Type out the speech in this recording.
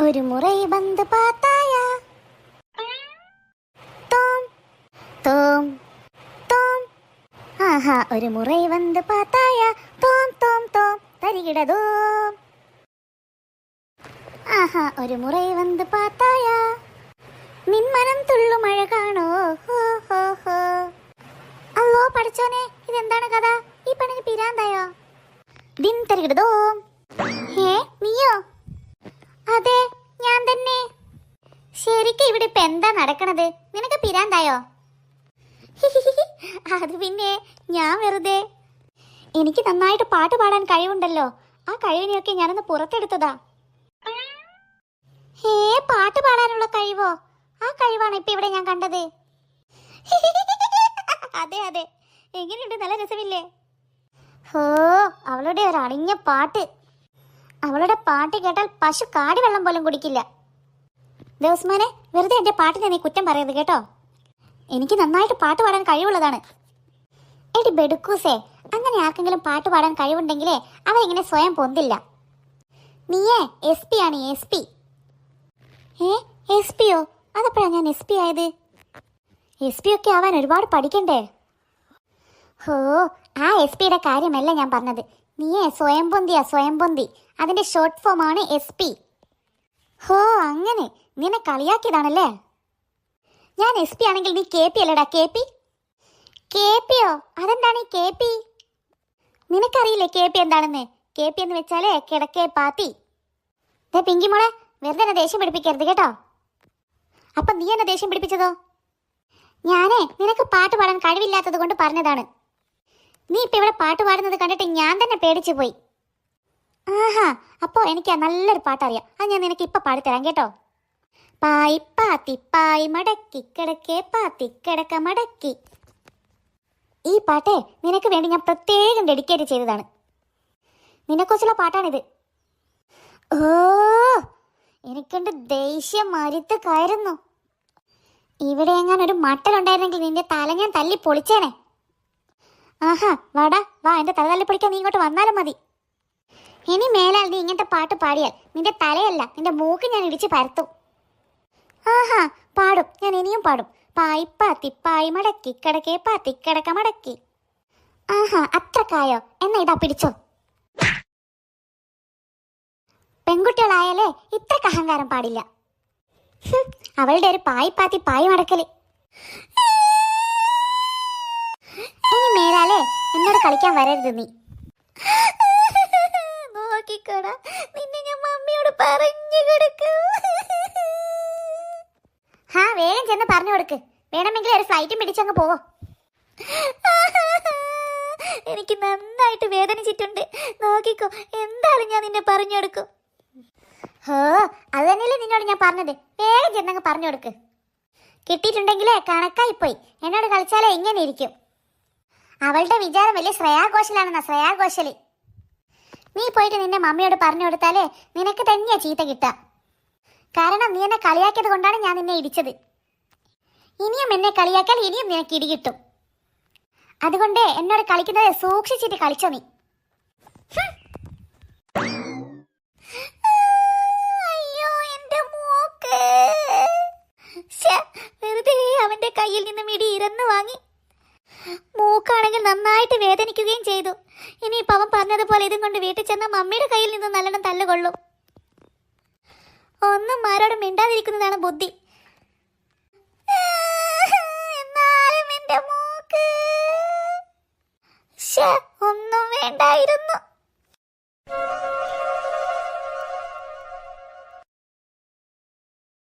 ഒരു മുറൈ ബന്ദ് പാത്തായാ തോം തോം തോം. ആഹാ ഒരു മുറൈ വന്ന് പാത്തായാ തോം തോം തോം തരികിടതോം. ആഹാ ഒരു മുറൈ വന്ന് പാത്തായാ നിന്മനം തുള്ളു മഴ കാണോ ഹോ ഹോ ഹോ. അല്ലോ പഠിച്ചോനെ, ഇതെന്താണ് കഥ? ഈ പെണ്ണിന് പിരാന്തായോ? ദിൻ തരികിടതോം. ഹേ നീയോ? അതെ ഞാൻ തന്നെ. ശരിക്കും ഇവിടെ ഇപ്പൊ എന്താ നടക്കണത്? നിനക്ക് പിരാന്തായോ? അത് പിന്നെ ഞാൻ വെറുതെ, എനിക്ക് നന്നായിട്ട് പാട്ട് പാടാൻ കഴിവുണ്ടല്ലോ, ആ കഴിവിനെയൊക്കെ ഞാനൊന്ന് പുറത്തെടുത്തതാ. ഹേ പാട്ട് പാടാനുള്ള കഴിവോ? ആ കഴിവാണ് ഇപ്പൊ ഇവിടെ ഞാൻ കണ്ടത്. അതെ അതെ, എങ്ങനെയുണ്ട്? നല്ല രസമില്ലേ? ഹോ അവളുടെ ഒരു അണിഞ്ഞ പാട്ട്, അവളുടെ പാട്ട് കേട്ടാൽ പശു കാടി വെള്ളം പോലും കുടിക്കില്ല. ദേവസ്മാനെ, വെറുതെ എന്റെ പാട്ടിനെ നീ കുറ്റം പറയരുത് കേട്ടോ. എനിക്ക് നന്നായിട്ട് പാട്ട് പാടാൻ കഴിവുള്ളതാണ്. എടി ബെടുക്കൂസേ, അങ്ങനെ ആർക്കെങ്കിലും പാട്ട് പാടാൻ കഴിവുണ്ടെങ്കിലേ അവരിങ്ങനെ സ്വയം പൊന്തില്ല. നീയേ എസ് പി ആണ്, എസ് പി. എസ് പിയോ? അതപ്പോഴാ ഞാൻ എസ് പി ആയത്. എസ് പി ഒക്കെ ആവാൻ ഒരുപാട് പഠിക്കണ്ടേ? ഹോ ആ എസ് പിയുടെ കാര്യമല്ല ഞാൻ പറഞ്ഞത്. നീയേ സ്വയം പൊന്തിയാ, സ്വയം പൊന്തി. അതിന്റെ ഷോർട്ട് ഫോം ആണ് എസ് പി. ഹോ അങ്ങനെ, നിന്നെ കളിയാക്കിയതാണല്ലേ. ഞാൻ എസ് പി ആണെങ്കിൽ നീ കെ പി അല്ലടാ, കെ പി. കെ പിയോ? അതെന്താണ് ഈ കെ പി? നിനക്കറിയില്ലേ കെ പി എന്താണെന്ന്? കെ പി എന്ന് വെച്ചാലേ കിടക്കേ പാത്തി. പിങ്കി മോളെ, വെറുതെ എന്നെ ദേഷ്യം പിടിപ്പിക്കരുത് കേട്ടോ. അപ്പൊ നീ എന്നെ ദേഷ്യം പിടിപ്പിച്ചതോ? ഞാനേ നിനക്ക് പാട്ട് പാടാൻ കഴിവില്ലാത്തത് കൊണ്ട് പറഞ്ഞതാണ്. നീ ഇപ്പൊ ഇവിടെ പാട്ട് പാടുന്നത് കണ്ടിട്ട് ഞാൻ തന്നെ പേടിച്ചു പോയി. ആഹാ, അപ്പോ എനിക്ക് നല്ലൊരു പാട്ടറിയാം. അത് ഞാൻ നിനക്ക് ഇപ്പൊ പാടിത്തരാം കേട്ടോ. പായി പാത്തി പായി മടക്കി കിടക്കേ പാത്തി കിടക്ക മടക്കി. ഈ പാട്ടേ നിനക്ക് വേണ്ടി ഞാൻ പ്രത്യേകം ഡെഡിക്കേറ്റ് ചെയ്തതാണ്. നിന്നെക്കുറിച്ചുള്ള പാട്ടാണിത്. ഓ എനിക്കെന്റെ ദേഷ്യം മരുത്ത് കയറുന്നു. ഇവിടെ എങ്ങാൻ ഒരു മട്ടലുണ്ടായിരുന്നെങ്കിൽ നിന്റെ തല ഞാൻ തല്ലി പൊളിച്ചേനെ. ആഹാ വാടാ വാ, എന്റെ തല തല്ലി പൊളിക്കാൻ നീ ഇങ്ങോട്ട് വന്നാലും മതി. ഇനി മേലാൽ നീ ഇങ്ങനത്തെ പാട്ട് പാടിയാൽ നിന്റെ തലയല്ല നിന്റെ മൂക്ക് ഞാൻ ഇടിച്ച് പരത്തും. ആഹാ പാടും, ഞാൻ ഇനിയും പാടും. പായി പാത്തി പായി മടക്കി കിടക്കേ പാത്തി കിടക്ക മടക്കി. ആഹാ അത്രക്കായോ? എന്നാ ഇതാ പിടിച്ചോ. പെൺകുട്ടികളായാലേ ഇത്രക്ക് അഹങ്കാരം പാടില്ല. അവളുടെ ഒരു പായി പാത്തി പായി മടക്കല്. ഇനി മേലാലേ എന്നോട് കളിക്കാൻ വരരുത് നീ. നോക്കിക്കോടാ, നിന്നെ ഞാൻ മമ്മിയോട് പറഞ്ഞു കൊടുക്കും. ഹാ വേഗം ചെന്ന് പറഞ്ഞു കൊടുക്ക്. വേണമെങ്കിൽ ഒരു ഫ്ലൈറ്റും പിടിച്ചങ്ങ് പോവോ. എനിക്ക് നന്നായിട്ട് വേദനിച്ചിട്ടുണ്ട്. നോക്കിക്കോ, എന്തായാലും ഞാൻ നിന്നെ പറഞ്ഞു കൊടുക്കും. ഹോ അത് തന്നെയല്ലേ നിന്നോട് ഞാൻ പറഞ്ഞത്. വേഗം ചെന്നങ്ങ് പറഞ്ഞു കൊടുക്ക്. കിട്ടിയിട്ടുണ്ടെങ്കിലേ കണക്കായിപ്പോയി. എന്നോട് കളിച്ചാലേ ഇങ്ങനെ ഇരിക്കും. അവളുടെ വിചാരം വലിയ ശ്രേയാ ഘോഷലാണെന്നാ, ശ്രേയാ ഘോഷല്. നീ പോയിട്ട് നിന്റെ മമ്മിയോട് പറഞ്ഞു കൊടുത്താലേ നിനക്ക് തന്നെയാ ചീത്ത കിട്ടുക. കാരണം നീ എന്നെ കളിയാക്കിയത് കൊണ്ടാണ് ഞാൻ നിന്നെ ഇടിച്ചത്. ഇനിയും എന്നെ കളിയാക്കിയാൽ ഇനിയും നിനക്ക് ഇടി കിട്ടും. അതുകൊണ്ട് എന്നോട് കളിക്കുന്നത് സൂക്ഷിച്ചിട്ട് കളിച്ചോ നീ. അയ്യോ എന്റെ മൂക്ക്. വെറുതെ അവന്റെ കയ്യിൽ നിന്നും ഇടി ഇരന്ന് വാങ്ങി. മൂക്കാണെങ്കിൽ നന്നായിട്ട് വേദനിക്കുകയും ചെയ്തു. ഇനിയിപ്പോ അവൻ പറഞ്ഞതുപോലെ ഇതും കൊണ്ട് വീട്ടിൽ ചെന്ന മമ്മിയുടെ കയ്യിൽ നിന്നും നല്ലോണം തല്ലുകൊള്ളും. ഒന്നും ആരോടും മിണ്ടാതിരിക്കുന്നതാണ് ബുദ്ധി. എന്നാലും എന്റെ മൂക്ക് ഒന്നും വേണ്ടായിരുന്നു.